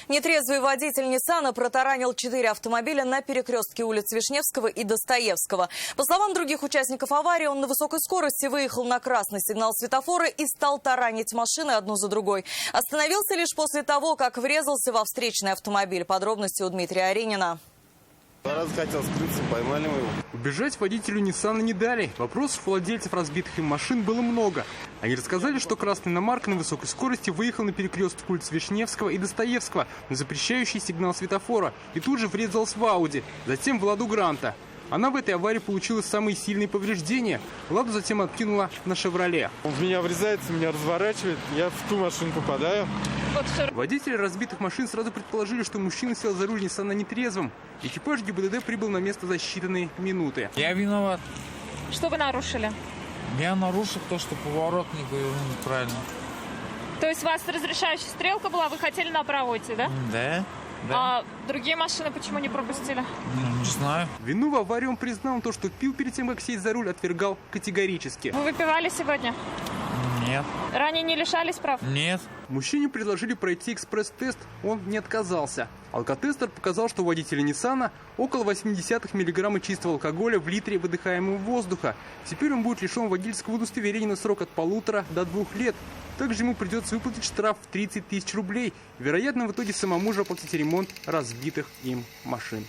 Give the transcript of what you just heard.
Нетрезвый водитель Ниссана протаранил 4 автомобиля на перекрестке улиц Вишневского и Достоевского. По словам других участников аварии, он на высокой скорости выехал на красный сигнал светофора и стал таранить машины одну за другой. Остановился лишь после того, как врезался во встречный автомобиль. Подробности у Дмитрия Аринина. Раз хотел скрыться, поймали мы его. Убежать водителю Ниссана не дали. Вопросов у владельцев разбитых им машин было много. Они рассказали, что красный иномарка на высокой скорости выехал на перекресток улиц Вишневского и Достоевского на запрещающий сигнал светофора и тут же врезалась в Ауди, затем в Ладу Гранта. Она в этой аварии получила самые сильные повреждения. Ладу затем откинула на Шевроле. Он в меня врезается, меня разворачивает, я в ту машину попадаю. Водители разбитых машин сразу предположили, что мужчина сел за руль Ниссана нетрезвым. Экипаж ГИБДД прибыл на место за считанные минуты. Я виноват. Что вы нарушили? Я нарушил то, что поворот не говорил неправильно. То есть у вас разрешающая стрелка была, вы хотели направо идти, да? Да. А другие машины почему не пропустили? Не знаю. Вину в аварии он признал, то, что пил перед тем, как сесть за руль, отвергал категорически. Вы выпивали сегодня? Нет. Ранее не лишались прав? Нет. Мужчине предложили пройти экспресс-тест, он не отказался. Алкотестер показал, что у водителя Ниссана около 0,8 мг чистого алкоголя в литре выдыхаемого воздуха. Теперь он будет лишен водительского удостоверения на срок от 1,5 до 2 лет. Также ему придется выплатить штраф в 30 000 рублей. Вероятно, в итоге самому же оплатить ремонт разбитых им машин.